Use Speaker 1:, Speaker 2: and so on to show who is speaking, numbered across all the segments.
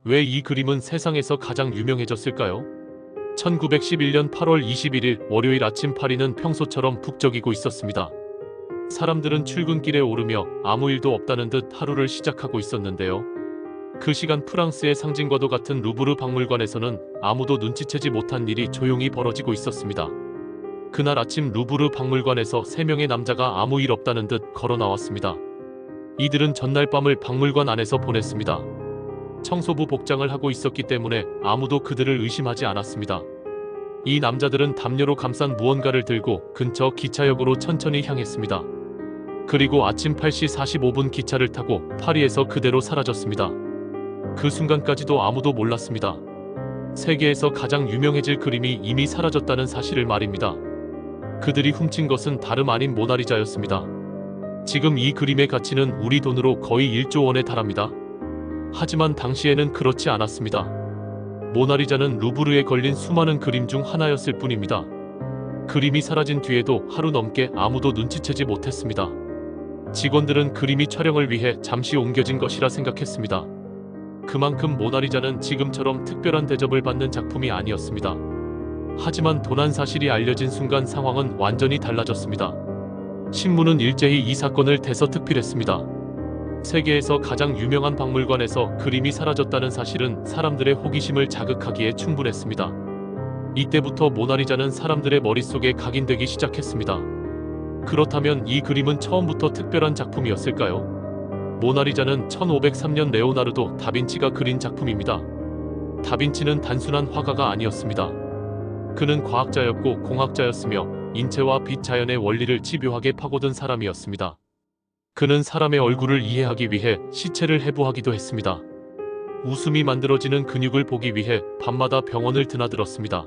Speaker 1: 왜 이 그림은 세상에서 가장 유명해졌을까요? 1911년 8월 21일 월요일 아침 파리는 평소처럼 북적이고 있었습니다. 사람들은 출근길에 오르며 아무 일도 없다는 듯 하루를 시작하고 있었는데요. 그 시간 프랑스의 상징과도 같은 루브르 박물관에서는 아무도 눈치채지 못한 일이 조용히 벌어지고 있었습니다. 그날 아침 루브르 박물관에서 3명의 남자가 아무 일 없다는 듯 걸어 나왔습니다. 이들은 전날 밤을 박물관 안에서 보냈습니다. 청소부 복장을 하고 있었기 때문에 아무도 그들을 의심하지 않았습니다. 이 남자들은 담요로 감싼 무언가를 들고 근처 기차역으로 천천히 향했습니다. 그리고 아침 8시 45분 기차를 타고 파리에서 그대로 사라졌습니다. 그 순간까지도 아무도 몰랐습니다. 세계에서 가장 유명해질 그림이 이미 사라졌다는 사실을 말입니다. 그들이 훔친 것은 다름 아닌 모나리자였습니다. 지금 이 그림의 가치는 우리 돈으로 거의 1조 원에 달합니다. 하지만 당시에는 그렇지 않았습니다. 모나리자는 루브르에 걸린 수많은 그림 중 하나였을 뿐입니다. 그림이 사라진 뒤에도 하루 넘게 아무도 눈치채지 못했습니다. 직원들은 그림이 촬영을 위해 잠시 옮겨진 것이라 생각했습니다. 그만큼 모나리자는 지금처럼 특별한 대접을 받는 작품이 아니었습니다. 하지만 도난 사실이 알려진 순간 상황은 완전히 달라졌습니다. 신문은 일제히 이 사건을 대서특필했습니다. 세계에서 가장 유명한 박물관에서 그림이 사라졌다는 사실은 사람들의 호기심을 자극하기에 충분했습니다. 이때부터 모나리자는 사람들의 머릿속에 각인되기 시작했습니다. 그렇다면 이 그림은 처음부터 특별한 작품이었을까요? 모나리자는 1503년 레오나르도 다빈치가 그린 작품입니다. 다빈치는 단순한 화가가 아니었습니다. 그는 과학자였고 공학자였으며 인체와 빛 자연의 원리를 집요하게 파고든 사람이었습니다. 그는 사람의 얼굴을 이해하기 위해 시체를 해부하기도 했습니다. 웃음이 만들어지는 근육을 보기 위해 밤마다 병원을 드나들었습니다.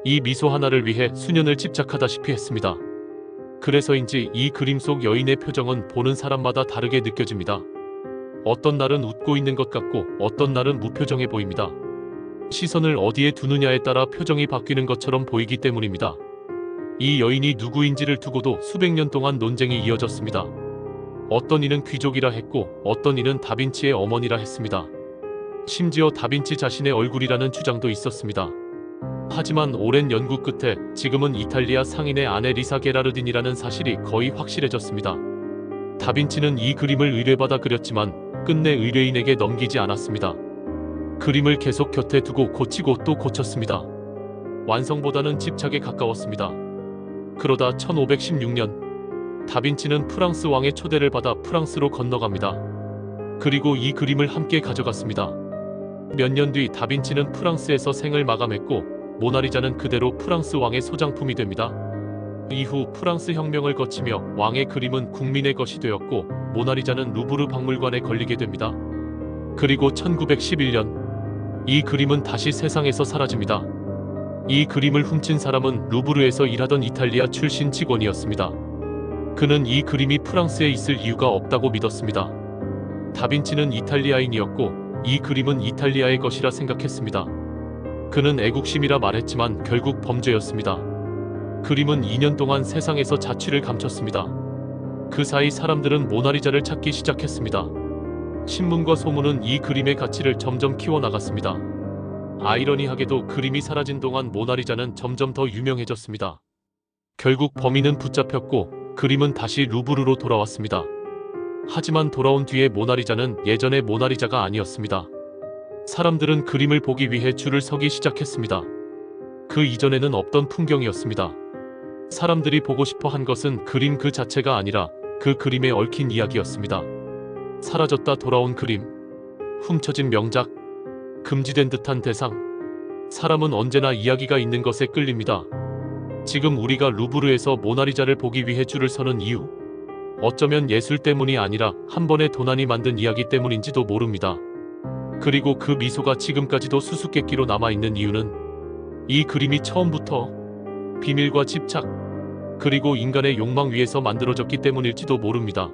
Speaker 1: 이 미소 하나를 위해 수년을 집착하다시피 했습니다. 그래서인지 이 그림 속 여인의 표정은 보는 사람마다 다르게 느껴집니다. 어떤 날은 웃고 있는 것 같고 어떤 날은 무표정해 보입니다. 시선을 어디에 두느냐에 따라 표정이 바뀌는 것처럼 보이기 때문입니다. 이 여인이 누구인지를 두고도 수백 년 동안 논쟁이 이어졌습니다. 어떤 이는 귀족이라 했고 어떤 이는 다빈치의 어머니라 했습니다. 심지어 다빈치 자신의 얼굴이라는 주장도 있었습니다. 하지만 오랜 연구 끝에 지금은 이탈리아 상인의 아내 리사 게라르딘이라는 사실이 거의 확실해졌습니다. 다빈치는 이 그림을 의뢰받아 그렸지만 끝내 의뢰인에게 넘기지 않았습니다. 그림을 계속 곁에 두고 고치고 또 고쳤습니다. 완성보다는 집착에 가까웠습니다. 그러다 1516년 다빈치는 프랑스 왕의 초대를 받아 프랑스로 건너갑니다. 그리고 이 그림을 함께 가져갔습니다. 몇 년 뒤 다빈치는 프랑스에서 생을 마감했고 모나리자는 그대로 프랑스 왕의 소장품이 됩니다. 이후 프랑스 혁명을 거치며 왕의 그림은 국민의 것이 되었고 모나리자는 루브르 박물관에 걸리게 됩니다. 그리고 1911년 이 그림은 다시 세상에서 사라집니다. 이 그림을 훔친 사람은 루브르에서 일하던 이탈리아 출신 직원이었습니다. 그는 이 그림이 프랑스에 있을 이유가 없다고 믿었습니다. 다빈치는 이탈리아인이었고 이 그림은 이탈리아의 것이라 생각했습니다. 그는 애국심이라 말했지만 결국 범죄였습니다. 그림은 2년 동안 세상에서 자취를 감췄습니다. 그 사이 사람들은 모나리자를 찾기 시작했습니다. 신문과 소문은 이 그림의 가치를 점점 키워나갔습니다. 아이러니하게도 그림이 사라진 동안 모나리자는 점점 더 유명해졌습니다. 결국 범인은 붙잡혔고 그림은 다시 루브르로 돌아왔습니다. 하지만 돌아온 뒤에 모나리자는 예전의 모나리자가 아니었습니다. 사람들은 그림을 보기 위해 줄을 서기 시작했습니다. 그 이전에는 없던 풍경이었습니다. 사람들이 보고 싶어 한 것은 그림 그 자체가 아니라 그 그림에 얽힌 이야기였습니다. 사라졌다 돌아온 그림, 훔쳐진 명작, 금지된 듯한 대상. 사람은 언제나 이야기가 있는 것에 끌립니다. 지금 우리가 루브르에서 모나리자를 보기 위해 줄을 서는 이유, 어쩌면 예술 때문이 아니라 한 번의 도난이 만든 이야기 때문인지도 모릅니다. 그리고 그 미소가 지금까지도 수수께끼로 남아있는 이유는 이 그림이 처음부터 비밀과 집착, 그리고 인간의 욕망 위에서 만들어졌기 때문일지도 모릅니다.